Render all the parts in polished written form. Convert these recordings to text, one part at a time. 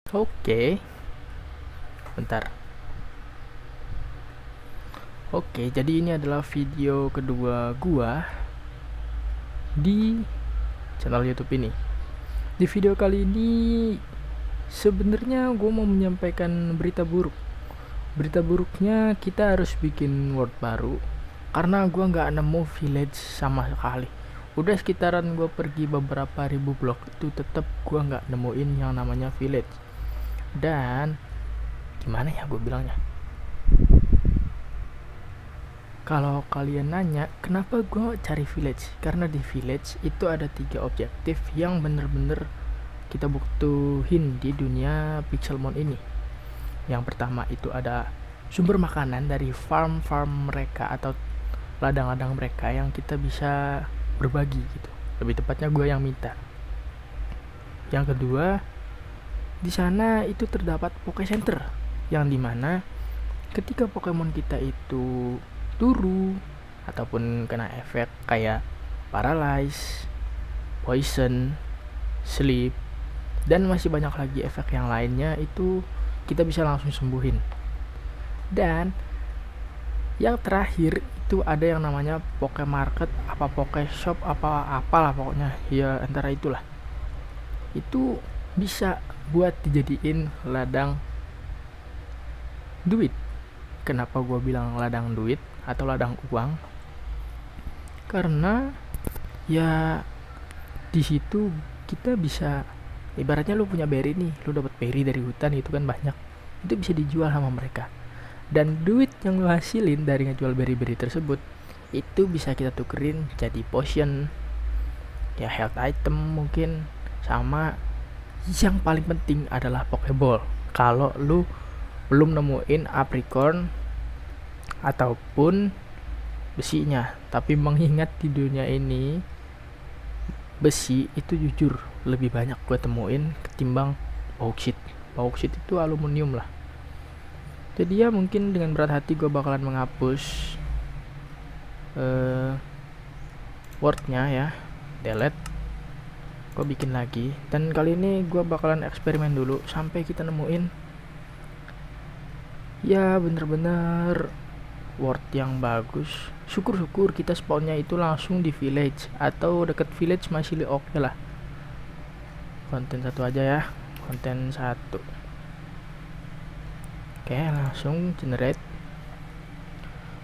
Oke, bentar. Oke, jadi ini adalah video kedua gua di channel YouTube ini. Di video kali ini sebenarnya gua mau menyampaikan berita buruk. Berita buruknya kita harus bikin world baru karena gua nggak nemu village sama sekali. Udah sekitaran gua pergi beberapa ribu blok itu tetap gua nggak nemuin yang namanya village. Dan gimana ya gue bilangnya, kalau kalian nanya kenapa gue cari village, karena di village itu ada 3 objektif yang bener-bener kita butuhin di dunia Pixelmon ini. Yang pertama itu ada sumber makanan dari farm-farm mereka atau ladang-ladang mereka yang kita bisa berbagi gitu. Lebih tepatnya gue yang minta. Yang kedua, di sana itu terdapat Poké Center yang dimana ketika Pokemon kita itu turu ataupun kena efek kayak paralyze, poison, sleep, dan masih banyak lagi efek yang lainnya itu kita bisa langsung sembuhin. Dan yang terakhir itu ada yang namanya Poké Market, apa Poké Shop, apalah pokoknya ya antara itulah. Itu bisa buat dijadiin ladang duit. Kenapa gue bilang ladang duit atau ladang uang? Karena ya di situ kita bisa, ibaratnya lu punya berry nih, lu dapat berry dari hutan itu kan banyak, itu bisa dijual sama mereka. Dan duit yang lu hasilin dari ngejual berry-berry tersebut itu bisa kita tukerin jadi potion, ya health item mungkin, sama yang paling penting adalah Pokeball. Kalau lu belum nemuin apricorn ataupun besinya, tapi mengingat di dunia ini besi itu jujur lebih banyak gue temuin ketimbang bauxite. Bauxite itu aluminium lah. Jadi ya mungkin dengan berat hati gue bakalan menghapus wordnya ya, delete, gue bikin lagi. Dan kali ini gue bakalan eksperimen dulu sampai kita nemuin ya bener-bener word yang bagus. Syukur-syukur kita spawnnya itu langsung di village atau deket village masih oke lah. Konten 1 aja ya, konten 1. Oke, langsung generate.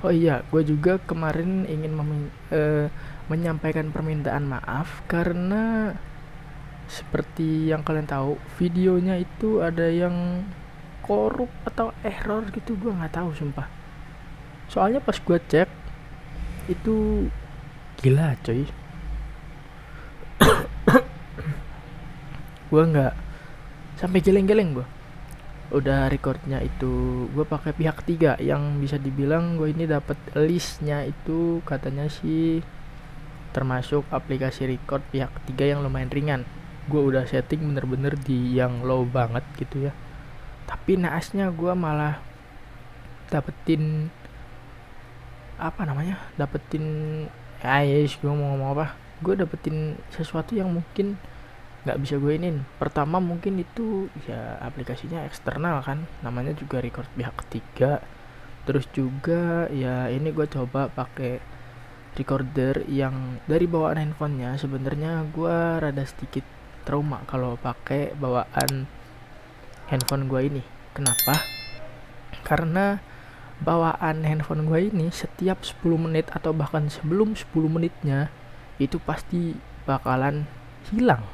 Oh iya, gue juga kemarin ingin menyampaikan permintaan maaf karena seperti yang kalian tahu, videonya itu ada yang korup atau error gitu, gue nggak tahu sumpah. Soalnya pas gue cek itu gila coy, gue nggak sampai geleng-geleng. Gue udah recordnya itu gue pakai pihak 3 yang bisa dibilang gue ini dapat listnya itu katanya sih termasuk aplikasi record pihak 3 yang lumayan ringan. Gue udah setting bener-bener di yang low banget gitu ya, tapi naasnya gue malah dapetin gue mau ngomong apa, gue dapetin sesuatu yang mungkin nggak bisa gue inin. Pertama mungkin itu ya aplikasinya eksternal kan, namanya juga record pihak ketiga. Terus juga ya ini gue coba pakai recorder yang dari bawaan handphonenya. Sebenarnya gue rada sedikit trauma kalau pakai bawaan handphone gue ini. Kenapa? Karena bawaan handphone gue ini setiap 10 menit atau bahkan sebelum 10 menitnya itu pasti bakalan hilang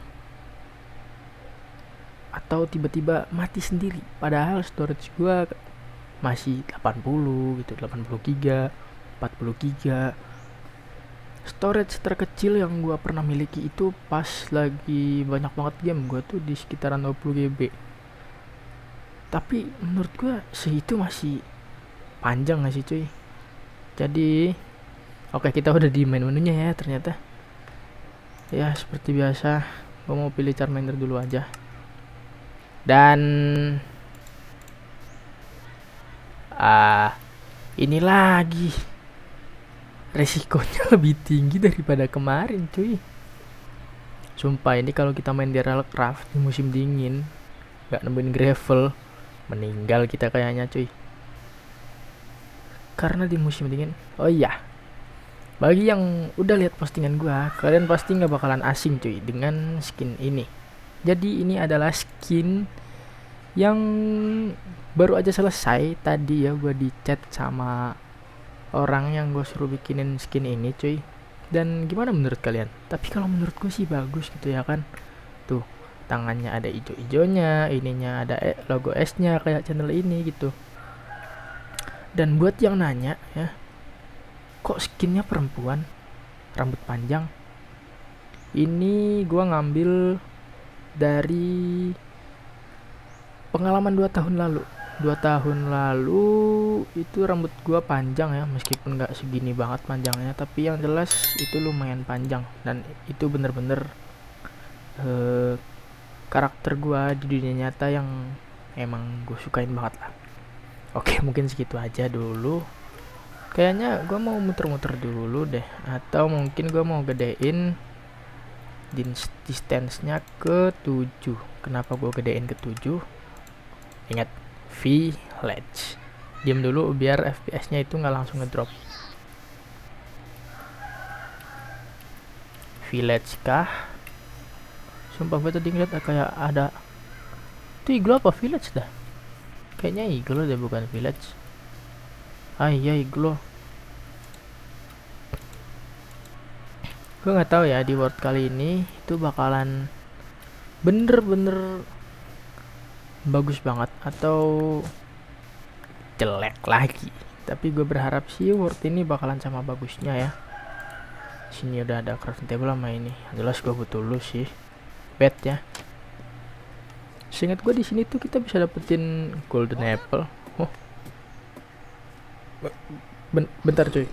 atau tiba-tiba mati sendiri. Padahal storage gue masih 80 gitu, 80 giga, 40 giga. Storage terkecil yang gue pernah miliki itu pas lagi banyak banget game gue tuh di sekitaran 20 GB. Tapi menurut gue segitu masih panjang gak sih cuy. Jadi oke, kita udah di main menunya ya ternyata. Ya seperti biasa gue mau pilih Charmander dulu aja. Dan ini lagi resikonya lebih tinggi daripada kemarin cuy. Sumpah ini kalau kita main di Realcraft di musim dingin nggak nemuin gravel, meninggal kita kayaknya cuy. Karena di musim dingin. Oh iya, bagi yang udah lihat postingan gua, kalian pasti nggak bakalan asing cuy dengan skin ini. Jadi ini adalah skin yang baru aja selesai tadi ya, gua di chat sama orang yang gue suruh bikinin skin ini cuy. Dan gimana menurut kalian? Tapi kalau menurut gue sih bagus gitu ya kan. Tuh, tangannya ada ijo-ijonya, ininya ada logo S-nya kayak channel ini gitu. Dan buat yang nanya ya, kok skinnya perempuan, rambut panjang? Ini gue ngambil dari pengalaman 2 tahun lalu. 2 tahun lalu itu rambut gua panjang ya, meskipun nggak segini banget panjangnya, tapi yang jelas itu lumayan panjang. Dan itu bener-bener karakter gua di dunia nyata yang emang gue sukain banget lah. Oke, mungkin segitu aja dulu. Kayaknya gua mau muter-muter dulu deh, atau mungkin gua mau gedein distance-nya ke 7. Kenapa gua gedein ke 7? Ingat, village. Diam dulu biar FPS-nya itu nggak langsung ngedrop. Village kah? Sumpah gue tadi ngeliat kayak ada. Itu iglo apa village dah? Kayaknya iglo deh, bukan village. Ah iya, iglo. Gue nggak tahu ya di world kali ini itu bakalan bener-bener bagus banget atau jelek lagi. Tapi gue berharap sih world ini bakalan sama bagusnya ya. Sini udah ada crafting table sama ini. Jelas gue butuh lu sih. Bet ya. Seingat gue di sini tuh kita bisa dapetin golden apple. Oh. Bentar cuy.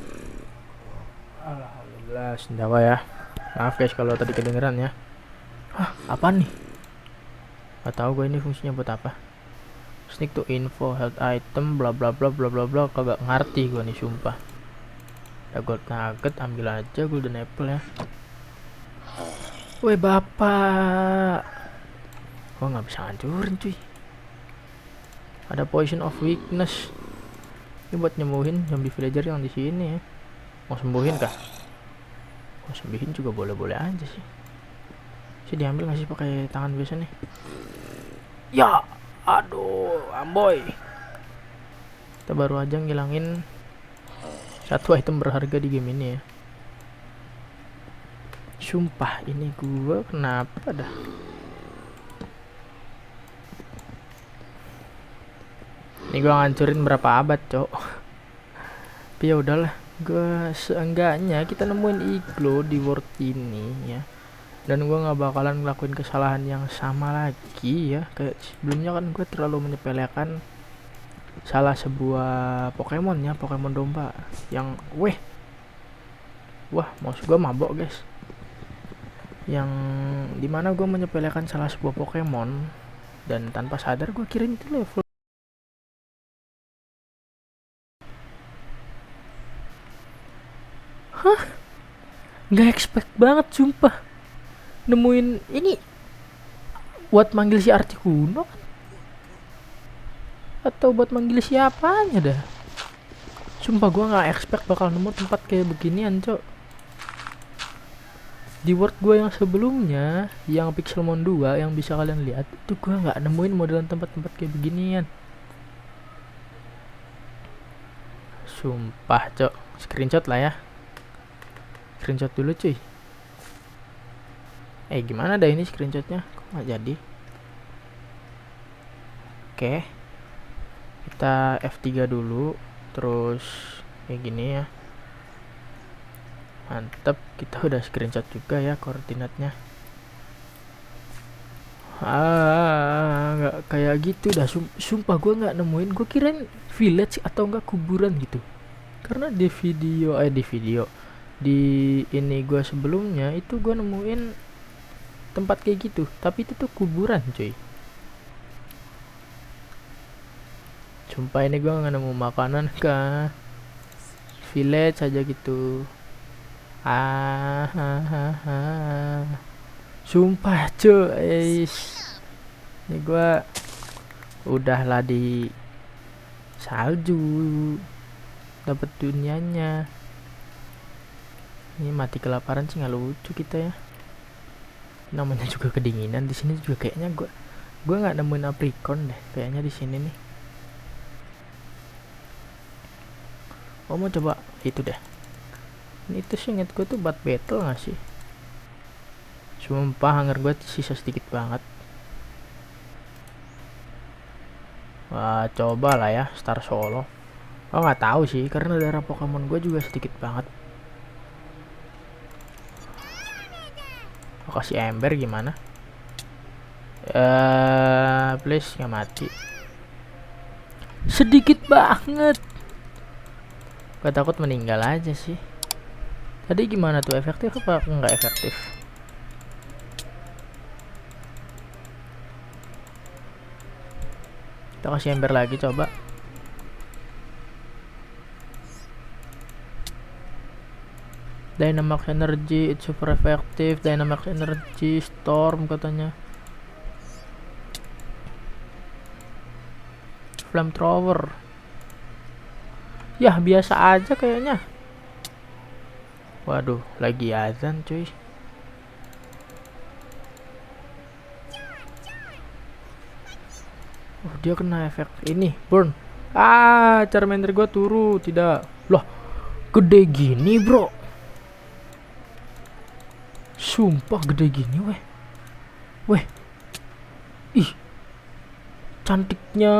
Alhamdulillah sendawa ya. Maaf guys kalau tadi kedengeran ya. Hah, apa nih? Gak tau gue ini fungsinya buat apa. Sneak to info, health item, bla bla bla bla bla bla. Kagak ngerti gue nih sumpah. Ada gold nugget, ambil aja golden apple ya. Woi bapak, gue nggak bisa hancurin cuy. Ada poison of weakness. Ini buat nyembuhin zombie villager yang di sini ya. Mau sembuhin kah? Mau sembuhin juga boleh-boleh aja sih. Sih diambil nggak sih pakai tangan biasa nih? Ya, aduh, amboy. Kita baru aja ngilangin satu item berharga di game ini ya. Sumpah ini gua kenapa dah? Ini gua ngancurin berapa abad, cok. Tapi ya udahlah, gua seenggaknya kita nemuin iglo di world ini ya. Dan gue nggak bakalan ngelakuin kesalahan yang sama lagi ya. Kayak sebelumnya kan gue terlalu menyepelekan salah sebuah Pokemon ya, Pokemon domba yang wah maksud gue mabok guys, yang dimana gue menyepelekan salah sebuah Pokemon dan tanpa sadar gue kira itu level. Hah, nggak expect banget sumpah nemuin ini buat manggil si Articuno kan? Atau buat manggil siapanya dah. Sumpah gue nggak expect bakal nemu tempat kayak beginian, cok. Di world gue yang sebelumnya, yang Pixelmon 2 yang bisa kalian lihat, itu gue nggak nemuin modelan tempat-tempat kayak beginian. Sumpah, cok. Screenshot lah ya. Screenshot dulu cuy. Gimana dah ini screenshotnya? Kok nggak jadi? Oke, kita F3 dulu, terus kayak gini ya. Mantep, kita udah screenshot juga ya koordinatnya. Nggak kayak gitu dah. Sumpah gue nggak nemuin. Gue kirain village atau enggak kuburan gitu. Karena di video di ini gue sebelumnya itu gue nemuin tempat kayak gitu, tapi itu tuh kuburan cuy. Sumpah ini gue nggak nemu makanan kah, village aja gitu. Sumpah cuy, ini gue udahlah di salju dapat dunianya. Ini mati kelaparan sih nggak lucu kita ya, namanya juga kedinginan. Di sini juga kayaknya gue nggak nemuin aprikon deh kayaknya di sini nih. Oh mau coba itu deh, ini tuh sih inget gue tuh buat battle nggak sih. Sumpah hunger gue sisa sedikit banget. Wah coba lah ya Star Solo. Oh nggak tahu sih karena darah Pokemon gue juga sedikit banget. Oh, kasih ember gimana? Please nggak mati. Sedikit banget. Gue takut meninggal aja sih. Tadi gimana tuh, efektif apa nggak efektif? Kita kasih ember lagi coba. Dynamax Energy, it's super effective. Dynamax Energy, Storm katanya. Flamethrower. Yah biasa aja kayaknya. Waduh, lagi azan cuy. Oh, dia kena efek ini, burn. Charmander gua turu, tidak. Loh, gede gini, bro. Sumpah gede gini, weh. Weh. Ih. Cantiknya,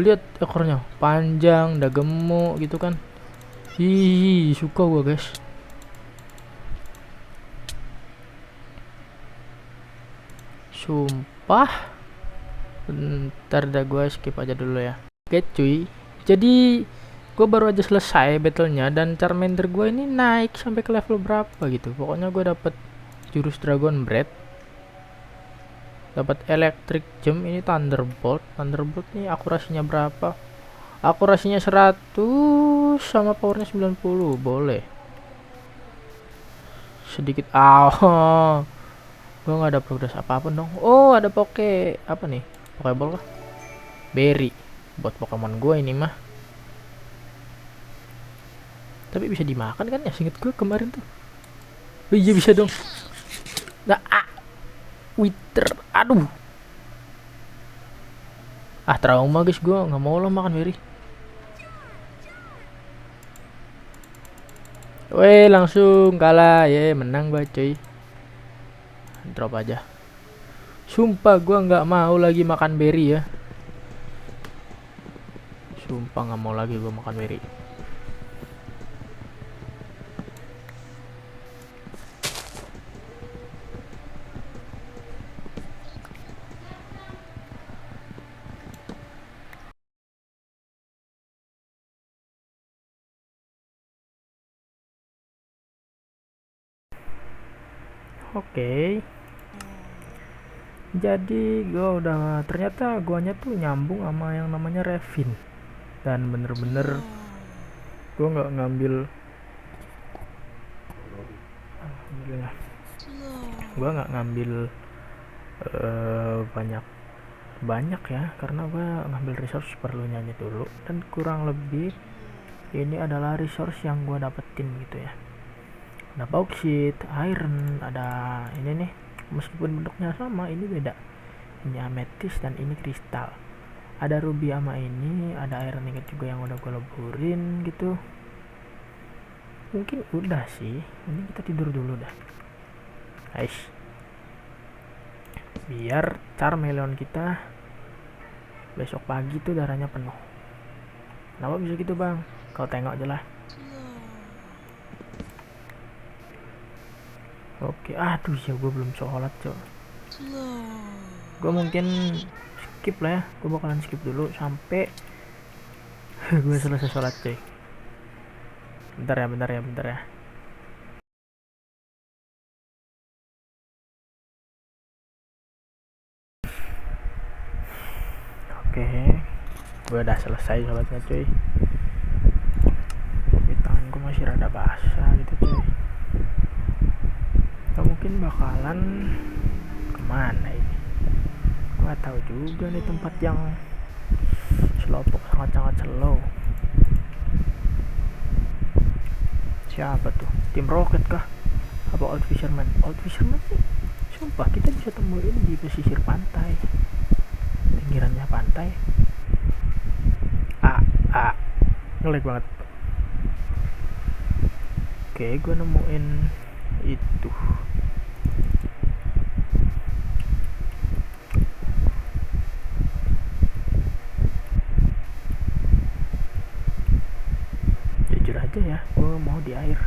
lihat ekornya. Panjang, udah gemuk gitu kan. Ih, suka gua, guys. Sumpah. Bentar dah, gue skip aja dulu ya. Oke cuy, jadi gue baru aja selesai battlenya dan Charmander gue ini naik sampai ke level berapa gitu. Pokoknya gue dapet jurus Dragon Breath, dapat Electric Gem, ini Thunderbolt. Thunderbolt nih akurasinya berapa? Akurasinya 100 sama powernya 90, boleh. Sedikit gue nggak ada progres apapun dong. Oh ada apa nih? Pokeball kah? Berry buat Pokemon gue ini mah. Tapi bisa dimakan kan ya? Seinget gue kemarin tuh. Oh iya bisa dong. Nah, Wither. Aduh. Trauma guys, gue nggak mau lah makan berry. Weh langsung kalah ya, menang gue cuy. Drop aja. Sumpah gue nggak mau lagi makan berry ya. Sumpah nggak mau lagi gue makan berry. Oke. Jadi gue udah, ternyata guanya tuh nyambung sama yang namanya Revin. Dan bener-bener gue nggak ngambil, alhamdulillah, gue nggak ngambil banyak ya, karena gue ngambil resource perlunya aja dulu. Dan kurang lebih ini adalah resource yang gue dapetin gitu ya. Ada bauxite, iron, ada ini nih, meskipun bentuknya sama, ini beda. Ini amethyst dan ini kristal. Ada ruby sama ini, ada iron ingot juga yang udah gue leburin gitu. Mungkin udah sih, ini kita tidur dulu dah guys, biar Charmeleon kita besok pagi tuh darahnya penuh. Kenapa bisa gitu bang? Kau tengok aja lah. Oke, aduh ya gue belum sholat cok. Gue mungkin skip lah ya, gue bakalan skip dulu sampai gue selesai sholat cuy. Bentar ya. Oke, gue udah selesai sholatnya cuy. Tapi tangan gue masih rada basah gitu cuy. Kita mungkin bakalan kemana ini? Gak tahu juga nih tempat yang Slowpoke sangat-sangat slow. Siapa tuh? Tim Rocket kah? Apa Old Fisherman? Old Fisherman sih, sumpah kita bisa temuin di pesisir pantai, pinggirannya pantai. Ngelag banget. Oke, gue nemuin itu. Jujur aja ya, gue mau di air.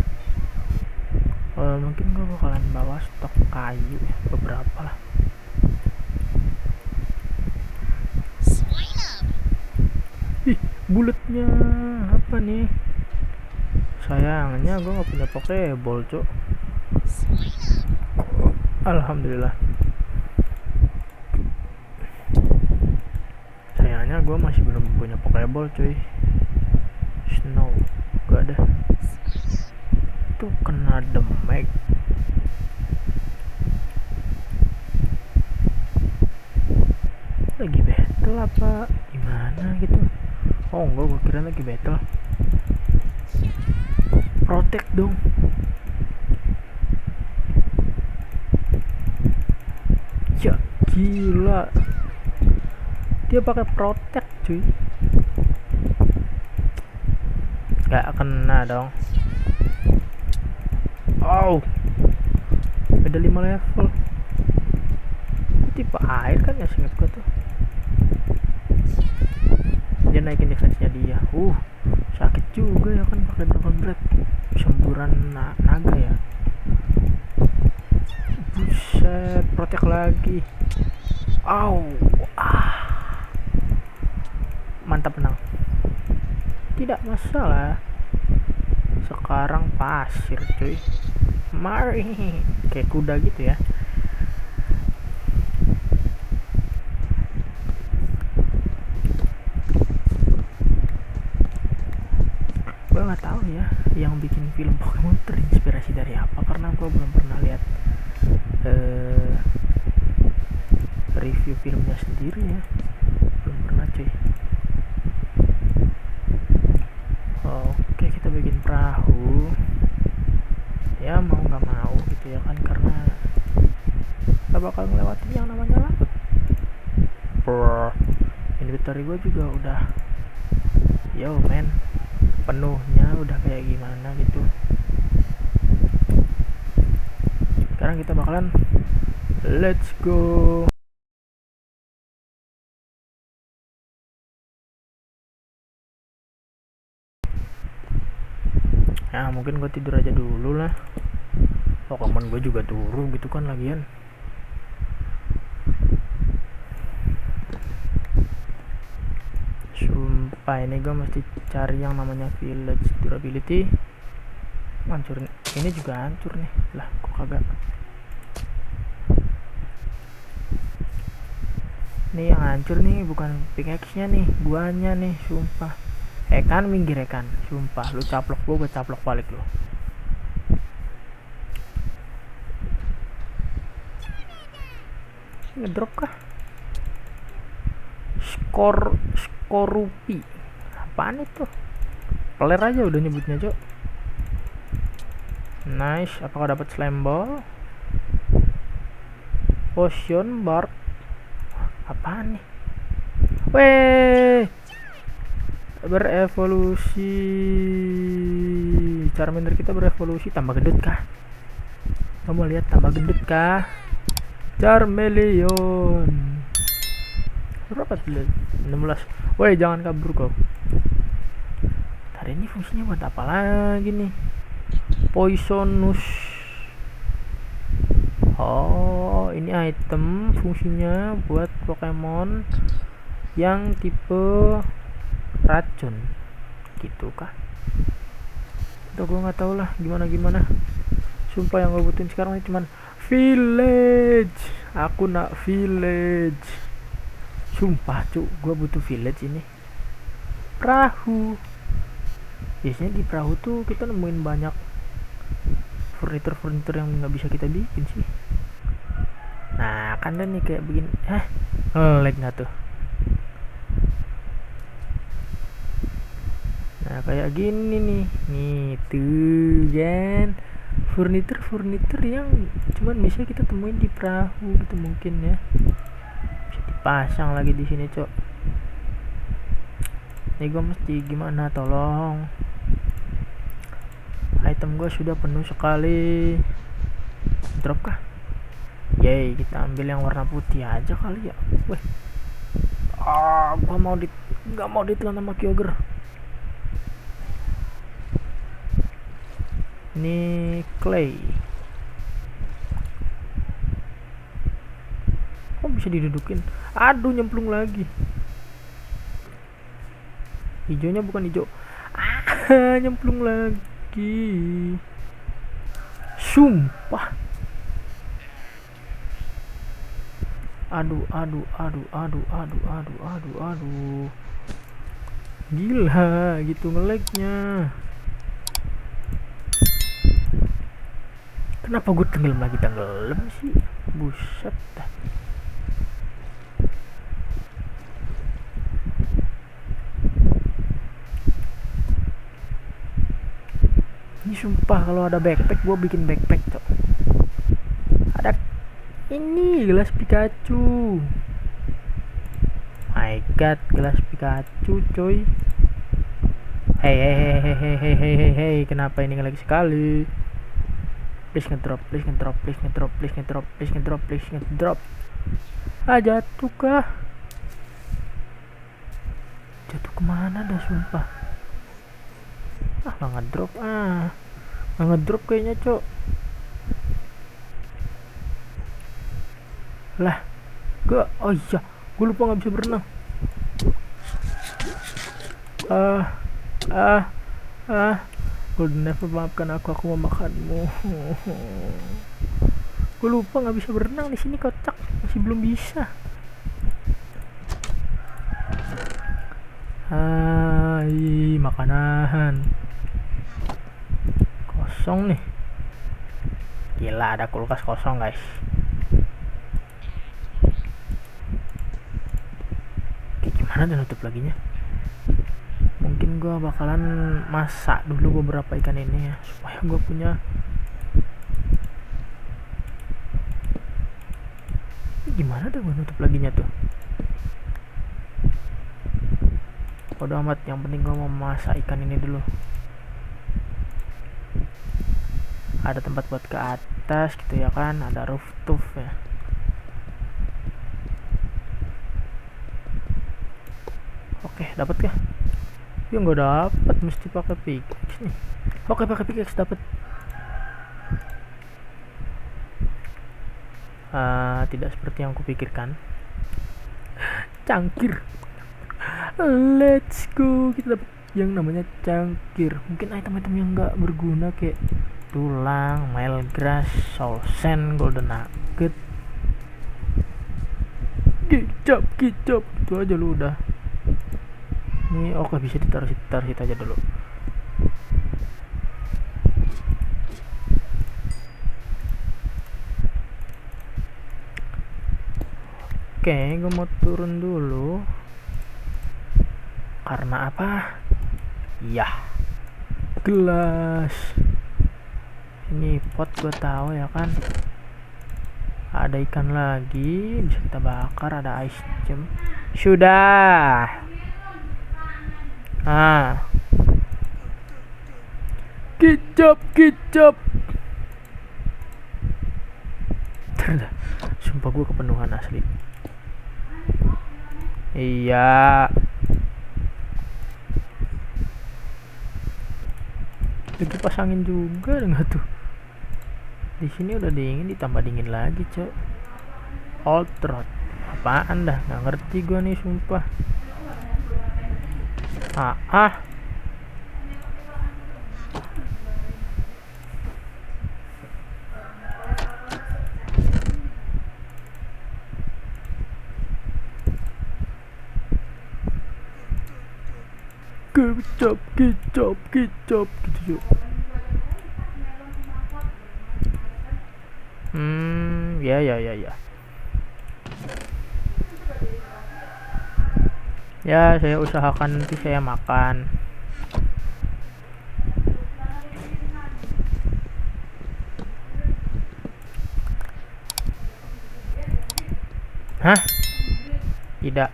Mungkin gue bakalan bawa stok kayu ya, beberapa lah. Ih, bulatnya apa nih? Sayangnya gue gak punya Pokeball, cok. Alhamdulillah. Sayangnya gue masih belum punya Pokeball, cuy. Snow gak ada. Tuh kena damage. Lagi battle apa gimana gitu? Oh enggak, gue kira lagi battle. Protect dong. Ya gila, dia pakai protect cuy. Gak kena dong. Oh, beda 5 level. Tipe air kan ya, seinget gue tuh. Dia naikin defense-nya dia. Sakit juga ya kan pakai Dragon Breath. Semburan naga ya. Buset, protect lagi. Mantap, menang. Tidak masalah. Sekarang pasir cuy. Mari, kayak kuda gitu ya. Gue nggak tahu ya yang bikin film Pokemon terinspirasi dari apa, karena gue belum pernah lihat review filmnya sendiri ya, belum pernah cuy. Oke, kita bikin perahu ya, mau nggak mau gitu ya kan, karena kita bakal ngelewatin yang namanya laut. Inventory gue juga udah penuhnya, udah kayak gimana gitu. Sekarang kita bakalan let's go. Ya mungkin gue tidur aja dulu lah. Pokemon gue juga turu gitu kan lagian. Sumpah ini gue mesti cari yang namanya village durability. Hancurin ini juga hancur nih. Lah kok kagak. Nih yang hancur nih bukan pickaxe-nya nih, guanya nih, sumpah. Ekan minggir Ekan, sumpah lu caplok gue caplok balik lu. Ngedrop kah? Skorupi. Apaan itu? Peler aja udah nyebutnya, Cok. Nice, apakah dapat slime ball? Potion bar. Apaan nih? Weh, berevolusi. Charmander kita berevolusi, tambah gendut kah? Kamu lihat tambah gendut kah? Charmeleon berapa tuh? 16. Woi, jangan kabur kau. Hari ini fungsinya buat apa lagi nih? Poisonous. Oh, ini item fungsinya buat Pokemon yang tipe racun gitu kah? Udah gue nggak tahu lah gimana. Sumpah yang gue butuhin sekarang ini cuman village. Aku nak village. Sumpah cuk, gue butuh village ini. Perahu. Biasanya di perahu tuh kita nemuin banyak furniture yang nggak bisa kita bikin sih. Nah kan nih kayak begini. Lag nggak tuh? Nah kayak gini nih tuh kan, furnitur yang cuman bisa kita temuin di perahu gitu mungkin ya, bisa dipasang lagi di sini cok. Ini gue mesti gimana, tolong, item gue sudah penuh sekali. Drop kah? Yay, kita ambil yang warna putih aja kali ya. Weh, gua nggak mau ditelan sama Kyogre. Ini clay. Kok bisa didudukin? Aduh, nyemplung lagi. Hijaunya bukan hijau. Nyemplung lagi. Sumpah. Aduh. Gila gitu ngelegnya. Kenapa gue tenggelam sih? Buset dah. Ini sumpah kalau ada backpack gue bikin backpack cok. Ada ini gelas Pikachu. My god, gelas Pikachu coy. Hey, kenapa ini ngelag sekali? Please ngedrop. Jatuh kah? Jatuh kemana dah sumpah? Nggak ngedrop kayaknya cok. Lah, gue lupa nggak bisa berenang. Golden Never, maafkan aku mau makanmu. Gue lupa nggak bisa berenang di sini, kocak, masih belum bisa. Makanan kosong nih. Gila, ada kulkas kosong guys. Gimana dan nutup laginya? Mungkin gue bakalan masak dulu beberapa ikan ini ya, supaya gue punya. Gimana dah gue nutup laginya tuh? Bodo amat, yang penting gue mau masak ikan ini dulu. Ada tempat buat ke atas gitu ya kan, ada rooftop ya. Oke, dapat kah? Ya nggak dapat, mesti pakai pickaxe nih. Oke, pakai pickaxe dapat. Tidak seperti yang kupikirkan. Cangkir. Let's go, kita dapat yang namanya cangkir. Mungkin item-item yang nggak berguna kayak tulang, mile grass, soul sand, golden nugget, kicap itu aja lu udah. Ini oke, bisa ditaruh situ aja dulu. Oke, gue mau turun dulu. Karena apa? Ya, gelas. Ini pot gue tahu ya kan. Ada ikan lagi, bisa kita bakar. Ada ice gem. Sudah. Kicap. Sumpah gue kepenuhan asli. Iya. Lagi pasangin juga enggak tuh? Di sini udah dingin, ditambah dingin lagi, cok. Old rod. Apaan dah? Nggak ngerti gue nih, sumpah. Kicap gitu yuk. Ya. Ya, saya usahakan nanti saya makan. Hah? Tidak.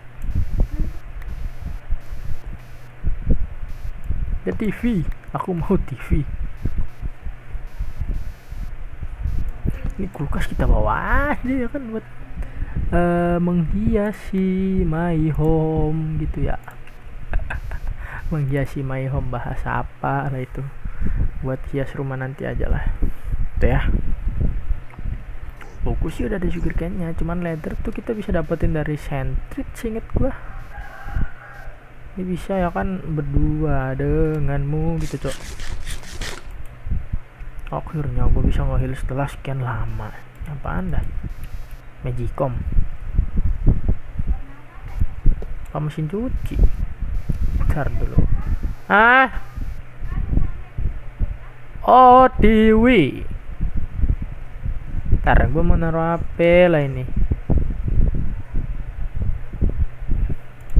Ya TV. Aku mau TV. Ini kulkas kita bawa aja ya kan buat menghiasi my home gitu ya. Menghiasi my home bahasa apa lah itu. Buat hias rumah nanti aja lah. Itu ya. Buku sih udah ada sugar cane-nya, cuman leather tuh kita bisa dapetin dari Sentrit seinget gua. Ini bisa ya kan berdua denganmu gitu, Cok. Akhirnya gue bisa nge-heal setelah sekian lama. Apaan dah? Magicom. Apa mesin cuci? Bentar dulu. Oh, TV. Ntar gue mau naruh HP lah ini.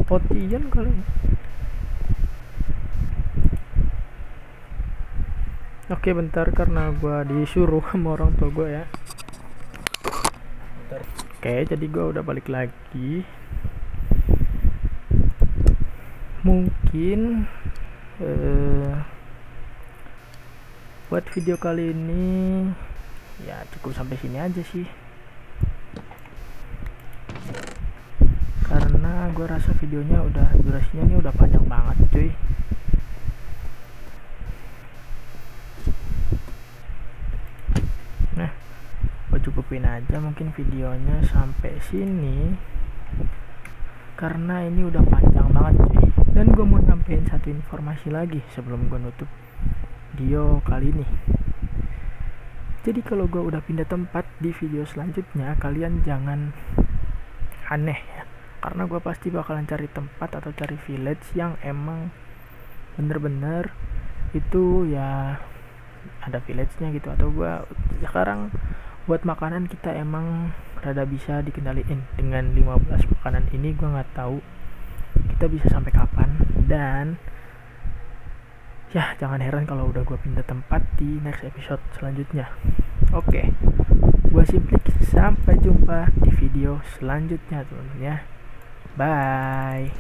Potian kali ini. Oke bentar, karena gue disuruh sama orang tua gue ya. Bentar. Oke, jadi gue udah balik lagi. Mungkin buat video kali ini ya cukup sampai sini aja sih, karena gue rasa videonya udah durasinya ini udah panjang banget cuy. Nah, gue cukupin aja mungkin videonya sampai sini karena ini udah panjang banget cuy. Dan gue mau nyampein satu informasi lagi sebelum gue nutup video kali ini. Jadi kalau gue udah pindah tempat di video selanjutnya, kalian jangan aneh ya, karena gue pasti bakalan cari tempat atau cari village yang emang bener-bener itu ya ada village-nya gitu. Atau gue sekarang buat makanan kita emang rada bisa dikendaliin. Dengan 15 makanan ini gue nggak tahu kita bisa sampai kapan. Dan ya jangan heran kalau udah gue pindah tempat di next episode selanjutnya. Oke, gue Simplik, sampai jumpa di video selanjutnya teman-teman ya. Bye.